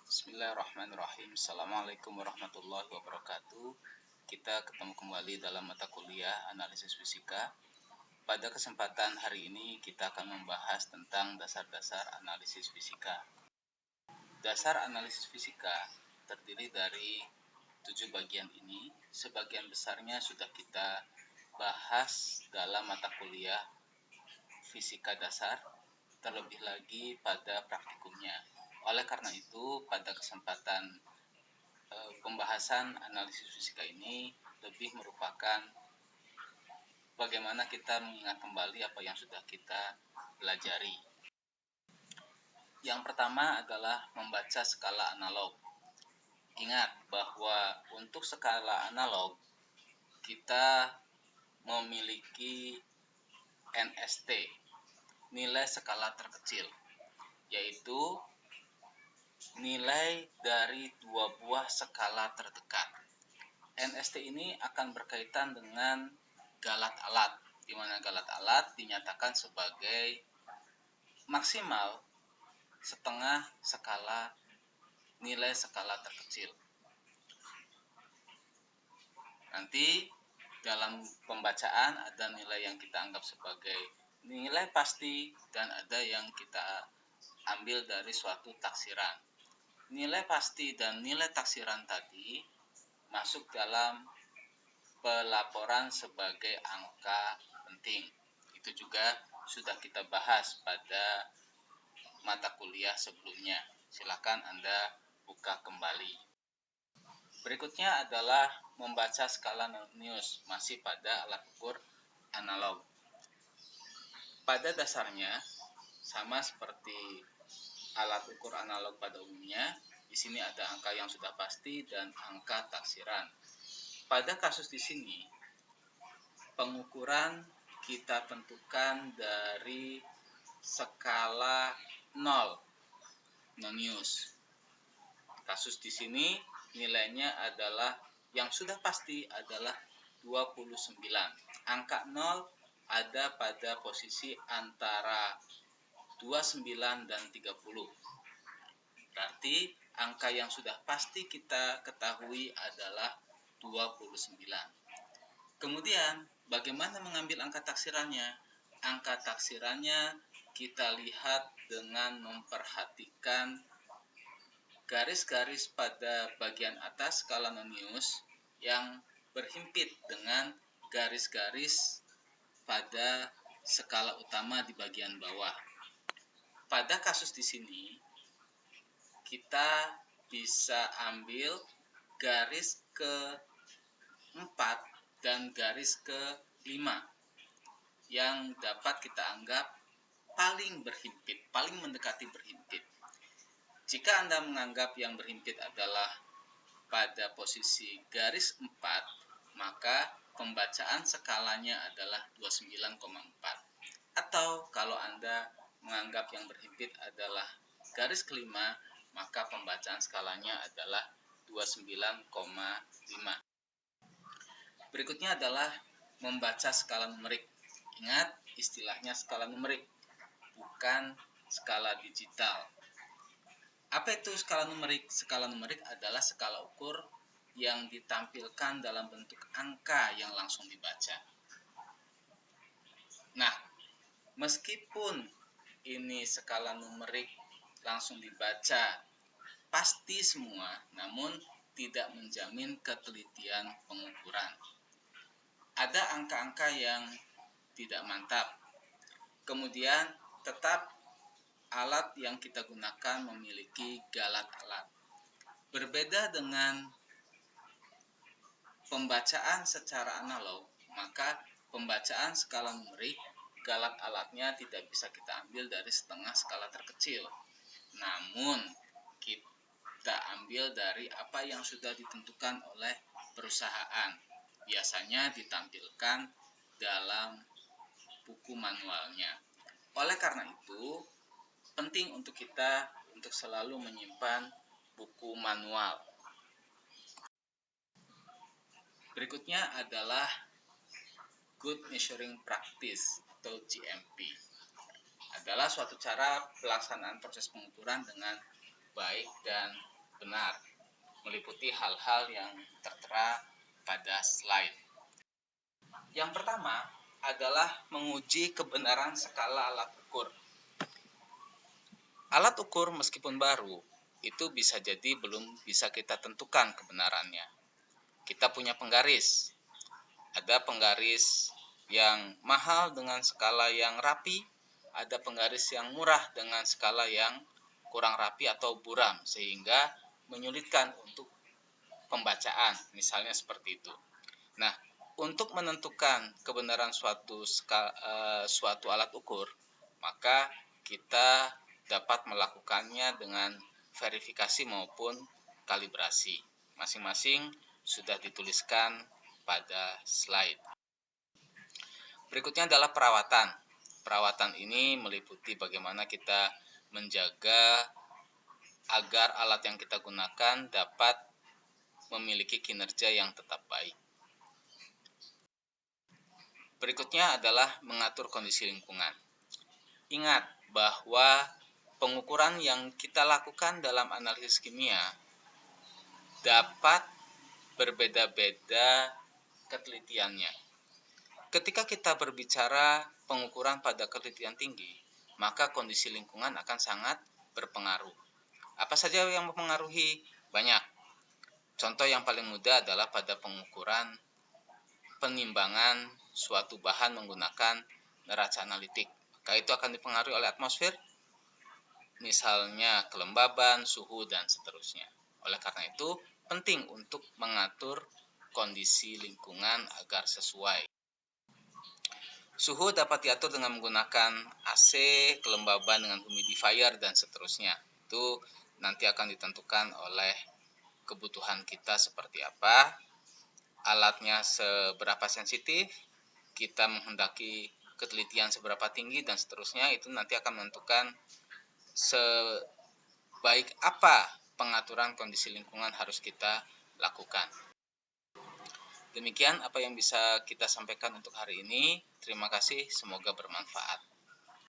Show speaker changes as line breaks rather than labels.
Bismillahirrahmanirrahim. Assalamualaikum warahmatullahi wabarakatuh. Kita ketemu kembali dalam mata kuliah analisis fisika. Pada kesempatan hari ini kita akan membahas tentang dasar-dasar analisis fisika. Dasar analisis fisika terdiri dari 7 bagian ini. Sebagian besarnya sudah kita bahas dalam mata kuliah fisika dasar, terlebih lagi pada praktikumnya. Oleh karena itu, pada kesempatan pembahasan analisis fisika ini lebih merupakan bagaimana kita mengingat kembali apa yang sudah kita pelajari. Yang pertama adalah membaca skala analog. Ingat bahwa untuk skala analog kita memiliki NST, nilai skala terkecil, yaitu nilai dari 2 buah skala terdekat. NST ini akan berkaitan dengan galat alat, di mana galat alat dinyatakan sebagai maksimal setengah skala nilai skala terkecil. Nanti dalam pembacaan ada nilai yang kita anggap sebagai nilai pasti dan ada yang kita ambil dari suatu taksiran. Nilai pasti dan nilai taksiran tadi masuk dalam pelaporan sebagai angka penting. Itu juga sudah kita bahas pada mata kuliah sebelumnya. Silakan Anda buka kembali. Berikutnya adalah membaca skala Neus, masih pada alat ukur analog. Pada dasarnya sama seperti alat ukur analog pada umumnya, di sini ada angka yang sudah pasti dan angka taksiran. Pada kasus di sini, pengukuran kita tentukan dari skala 0, Neus. Kasus di sini nilainya adalah yang sudah pasti adalah 29. Angka 0 ada pada posisi antara 29 dan 30. Berarti angka yang sudah pasti kita ketahui adalah 29. Kemudian, bagaimana mengambil angka taksirannya? Angka taksirannya kita lihat dengan memperhatikan garis-garis pada bagian atas skala Neus yang berhimpit dengan garis-garis pada skala utama di bagian bawah. Pada kasus di sini, kita bisa ambil garis ke-4 dan garis ke-5 yang dapat kita anggap paling berhimpit, paling mendekati berhimpit. Jika Anda menganggap yang berhimpit adalah pada posisi garis 4, maka pembacaan skalanya adalah 29,4. Atau kalau Anda menganggap yang berhimpit adalah garis ke-5, maka pembacaan skalanya adalah 29,5. Berikutnya adalah membaca skala numerik. Ingat, istilahnya skala numerik, bukan skala digital. Apa itu skala numerik? Skala numerik adalah skala ukur yang ditampilkan dalam bentuk angka yang langsung dibaca. Nah, meskipun ini skala numerik langsung dibaca pasti semua, namun tidak menjamin ketelitian pengukuran. Ada angka-angka yang tidak mantap. Kemudian tetap alat yang kita gunakan memiliki galat alat. Berbeda dengan pembacaan secara analog, maka pembacaan skala numerik, galat alatnya tidak bisa kita ambil dari setengah skala terkecil. Namun, kita ambil dari apa yang sudah ditentukan oleh perusahaan. Biasanya ditampilkan dalam buku manualnya. Oleh karena itu, penting untuk kita untuk selalu menyimpan buku manual. Berikutnya adalah Good Measuring Practice atau GMP. Adalah suatu cara pelaksanaan proses pengukuran dengan baik dan benar, meliputi hal-hal yang tertera pada slide. Yang pertama adalah menguji kebenaran skala alat ukur. Alat ukur meskipun baru, itu bisa jadi belum bisa kita tentukan kebenarannya. Kita punya penggaris. Ada penggaris yang mahal dengan skala yang rapi, ada penggaris yang murah dengan skala yang kurang rapi atau buram, sehingga menyulitkan untuk pembacaan, misalnya seperti itu. Nah, untuk menentukan kebenaran suatu alat ukur, maka kita dapat melakukannya dengan verifikasi maupun kalibrasi. Masing-masing sudah dituliskan pada slide. Berikutnya adalah perawatan. Perawatan ini meliputi bagaimana kita menjaga agar alat yang kita gunakan dapat memiliki kinerja yang tetap baik. Berikutnya adalah mengatur kondisi lingkungan. Ingat bahwa pengukuran yang kita lakukan dalam analisis kimia dapat berbeda-beda ketelitiannya. Ketika kita berbicara pengukuran pada ketelitian tinggi, maka kondisi lingkungan akan sangat berpengaruh. Apa saja yang mempengaruhi? Banyak. Contoh yang paling mudah adalah pada pengukuran penimbangan suatu bahan menggunakan neraca analitik. Maka itu akan dipengaruhi oleh atmosfer, misalnya kelembaban, suhu, dan seterusnya. Oleh karena itu, penting untuk mengatur kondisi lingkungan agar sesuai. Suhu dapat diatur dengan menggunakan AC, kelembaban dengan humidifier, dan seterusnya. Itu nanti akan ditentukan oleh kebutuhan kita seperti apa, alatnya seberapa sensitif, kita menghendaki ketelitian seberapa tinggi, dan seterusnya. Itu nanti akan menentukan sebaik apa pengaturan kondisi lingkungan harus kita lakukan. Demikian apa yang bisa kita sampaikan untuk hari ini. Terima kasih, semoga bermanfaat.